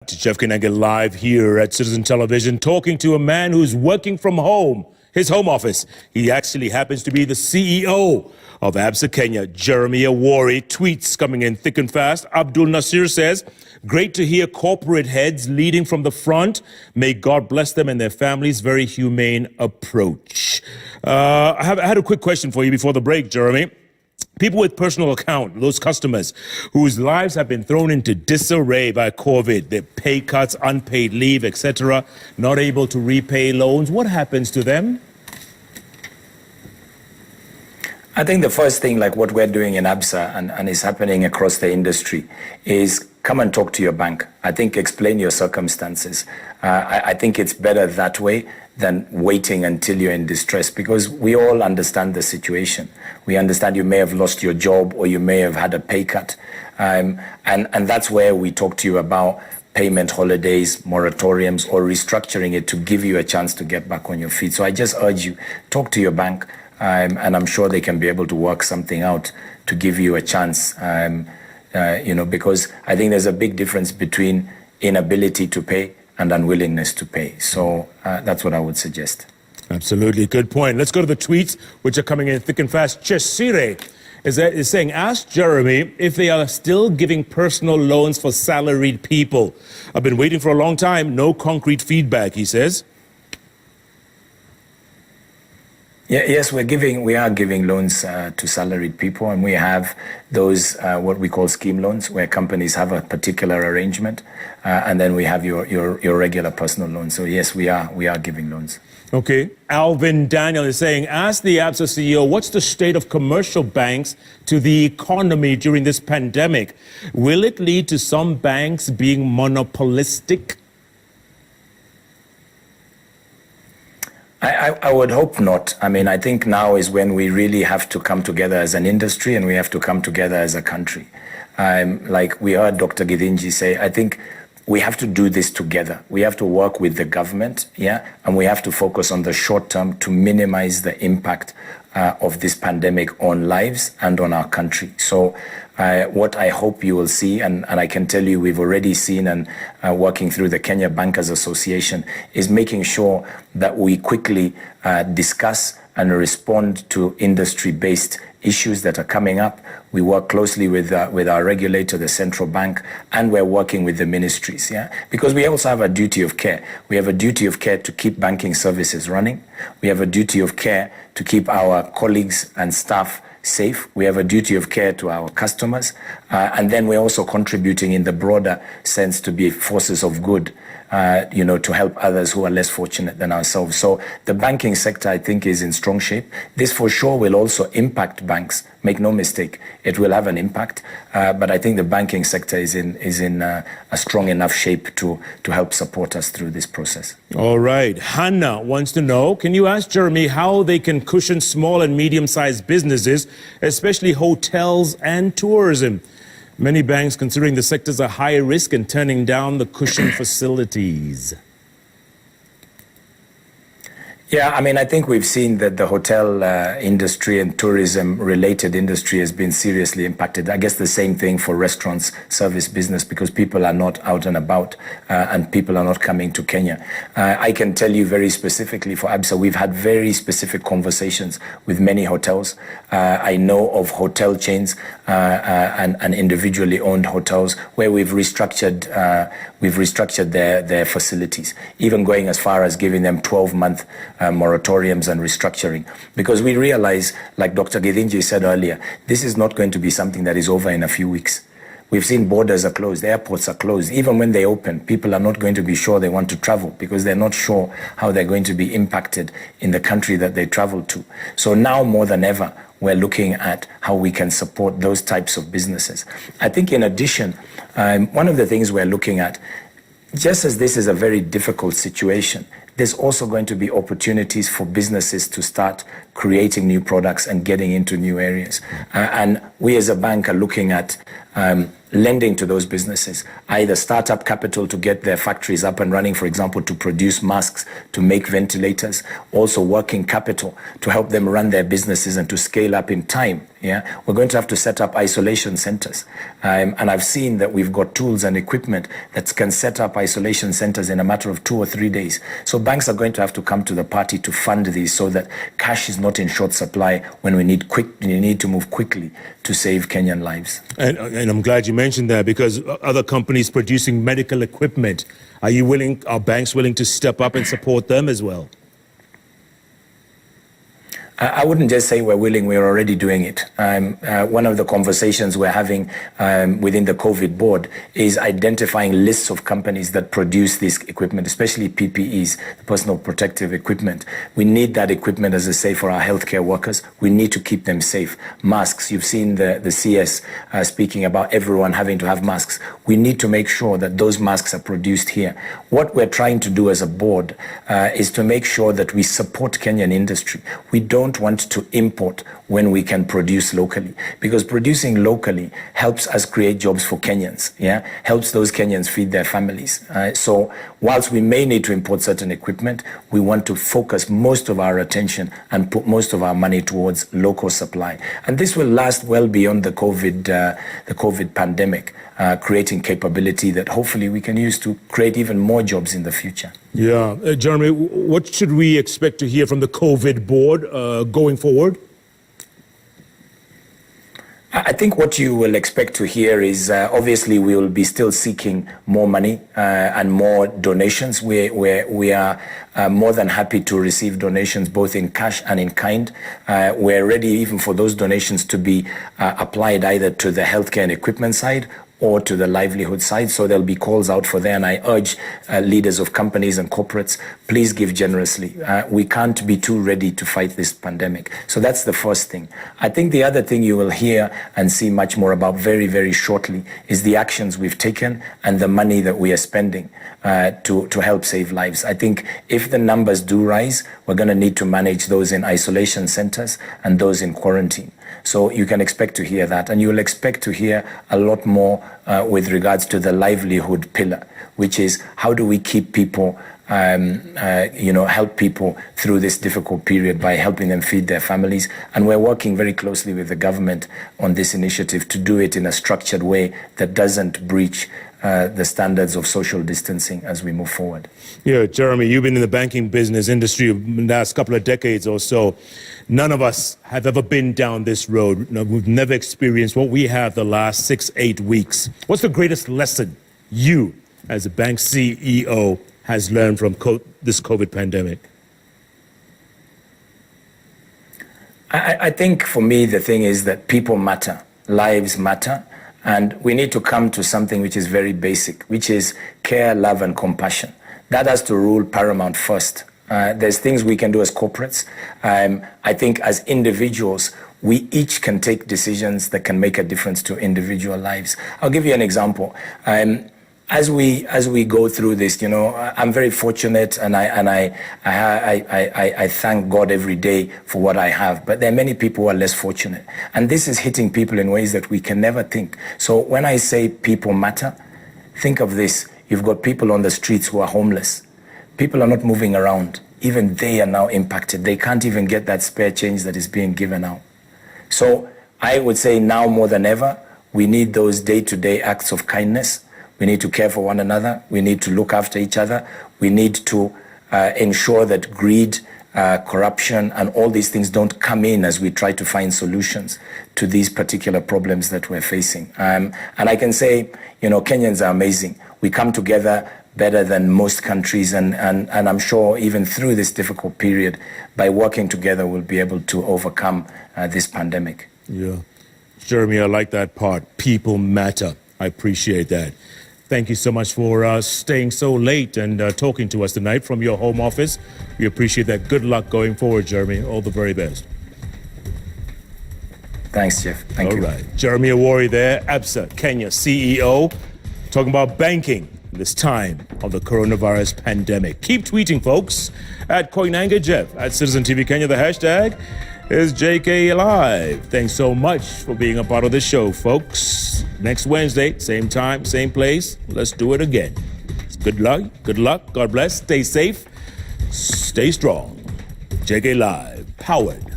Jeff Koinange live here at Citizen Television, talking to a man who's working from home, his home office. He actually happens to be the CEO of Absa Kenya, Jeremy Awori. Tweets coming in thick and fast. Abdul Nasir says, great to hear corporate heads leading from the front. May God bless them and their families. Very humane approach. I had a quick question for you before the break, Jeremy. People with personal account, those customers whose lives have been thrown into disarray by COVID, their pay cuts, unpaid leave, etc., not able to repay loans, what happens to them? I think the first thing, like what we're doing in Absa and is happening across the industry, is come and talk to your bank. I think explain your circumstances. I think it's better that way than waiting until you're in distress, because we all understand the situation. We understand you may have lost your job or you may have had a pay cut. And that's where we talk to you about payment holidays, moratoriums, or restructuring it to give you a chance to get back on your feet. So I just urge you, talk to your bank, and I'm sure they can be able to work something out to give you a chance, because I think there's a big difference between inability to pay and unwillingness to pay. So that's what I would suggest. Absolutely. Good point. Let's go to the tweets, which are coming in thick and fast. Chesire is saying, ask Jeremy if they are still giving personal loans for salaried people. I've been waiting for a long time. No concrete feedback, he says. Yes, we are giving loans to salaried people, and we have those what we call scheme loans, where companies have a particular arrangement, and then we have your regular personal loans. So yes, we are giving loans. Okay. Alvin Daniel is saying, ask the Absa CEO, what's the state of commercial banks to the economy during this pandemic? Will it lead to some banks being monopolistic? I would hope not. I mean, I think now is when we really have to come together as an industry, and we have to come together as a country. Like we heard Dr. Koinange say, I think we have to do this together. We have to work with the government, and we have to focus on the short term to minimize the impact of this pandemic on lives and on our country. So what I hope you will see, and I can tell you we've already seen, and working through the Kenya Bankers Association, is making sure that we quickly discuss and respond to industry-based issues that are coming up. We work closely with our regulator, the central bank, and we're working with the ministries, because we also have a duty of care. We have a duty of care to keep banking services running. We have a duty of care to keep our colleagues and staff safe. We have a duty of care to our customers, and then we're also contributing in the broader sense to be forces of good, to help others who are less fortunate than ourselves. So the banking sector, I think, is in strong shape. This for sure will also impact banks. Make no mistake, it will have an impact. But I think the banking sector is in a strong enough shape to help support us through this process. All right. Hannah wants to know, can you ask Jeremy how they can cushion small and medium-sized businesses, especially hotels and tourism? Many banks considering the sectors are high risk and turning down the cushion facilities. Yeah, I mean, I think we've seen that the hotel industry and tourism-related industry has been seriously impacted. I guess the same thing for restaurants, service business, because people are not out and about and people are not coming to Kenya. I can tell you very specifically for Absa, we've had very specific conversations with many hotels. I know of hotel chains and individually owned hotels where we've restructured their facilities, even going as far as giving them 12-month moratoriums and restructuring, because we realize, like Dr. Koinange said earlier, this is not going to be something that is over in a few weeks. We've seen borders are closed, airports are closed. Even when they open, people are not going to be sure they want to travel because they're not sure how they're going to be impacted in the country that they travel to. So now more than ever, we're looking at how we can support those types of businesses. I think in addition, one of the things we're looking at, just as this is a very difficult situation, there's also going to be opportunities for businesses to start creating new products and getting into new areas. And we as a bank are looking at lending to those businesses, either startup capital to get their factories up and running, for example, to produce masks, to make ventilators, also working capital to help them run their businesses and to scale up in time. Yeah, we're going to have to set up isolation centers. And I've seen that we've got tools and equipment that can set up isolation centers in a matter of 2 or 3 days. So banks are going to have to come to the party to fund these so that cash is not in short supply when we need to move quickly to save Kenyan lives. And I'm glad you mentioned that, because other companies producing medical equipment, are banks willing to step up and support them as well? I wouldn't just say we're willing, we're already doing it. One of the conversations we're having within the COVID board is identifying lists of companies that produce this equipment, especially PPEs, personal protective equipment. We need that equipment, as I say, for our healthcare workers. We need to keep them safe. Masks, you've seen the CS speaking about everyone having to have masks. We need to make sure that those masks are produced here. What we're trying to do as a board is to make sure that we support Kenyan industry. We don't want to import when we can produce locally, because producing locally helps us create jobs for Kenyans, helps those Kenyans feed their families. So whilst we may need to import certain equipment, we want to focus most of our attention and put most of our money towards local supply. And this will last well beyond the COVID pandemic, creating capability that hopefully we can use to create even more jobs in the future. Yeah. Jeremy, what should we expect to hear from the COVID board going forward? I think what you will expect to hear is obviously we will be still seeking more money and more donations. We are more than happy to receive donations both in cash and in kind. We're ready even for those donations to be applied either to the healthcare and equipment side or to the livelihood side. So there'll be calls out for there. And I urge leaders of companies and corporates, please give generously. We can't be too ready to fight this pandemic. So that's the first thing. I think the other thing you will hear and see much more about very, very shortly is the actions we've taken and the money that we are spending to help save lives. I think if the numbers do rise, we're going to need to manage those in isolation centers and those in quarantine. So you can expect to hear that, and you will expect to hear a lot more with regards to the livelihood pillar, which is how do we keep people, help people through this difficult period by helping them feed their families. And we're working very closely with the government on this initiative to do it in a structured way that doesn't breach the standards of social distancing as we move forward. Yeah, Jeremy, you've been in the banking business industry in the last couple of decades or so. None of us have ever been down this road. No, we've never experienced what we have the last 6-8 weeks. What's the greatest lesson you, as a bank CEO, has learned from this COVID pandemic? I think for me, the thing is that people matter, lives matter. And we need to come to something which is very basic, which is care, love, and compassion. That has to rule paramount first. There's things we can do as corporates. I think as individuals, we each can take decisions that can make a difference to individual lives. I'll give you an example. As we go through this, I'm very fortunate, and I thank God every day for what I have. But there are many people who are less fortunate, and this is hitting people in ways that we can never think. So when I say people matter, think of this: you've got people on the streets who are homeless. People are not moving around. Even they are now impacted. They can't even get that spare change that is being given out. So I would say now more than ever, we need those day-to-day acts of kindness. We need to care for one another. We need to look after each other. We need to ensure that greed, corruption, and all these things don't come in as we try to find solutions to these particular problems that we're facing. And I can say, Kenyans are amazing. We come together better than most countries, and I'm sure even through this difficult period, by working together, we'll be able to overcome this pandemic. Yeah. Jeremy, I like that part. People matter. I appreciate that. Thank you so much for staying so late and talking to us tonight from your home office. We appreciate that. Good luck going forward, Jeremy. All the very best. Thanks, Jeff. Thank you. All right. Jeremy Awori there, Absa Kenya CEO, talking about banking this time of the coronavirus pandemic. Keep tweeting, folks, at Koinange Jeff, at Citizen TV Kenya, the hashtag, is JKLive. Thanks so much for being a part of the show, folks. Next Wednesday, same time, same place. Let's do it again. Good luck, God bless, stay safe, stay strong. JKLive, powered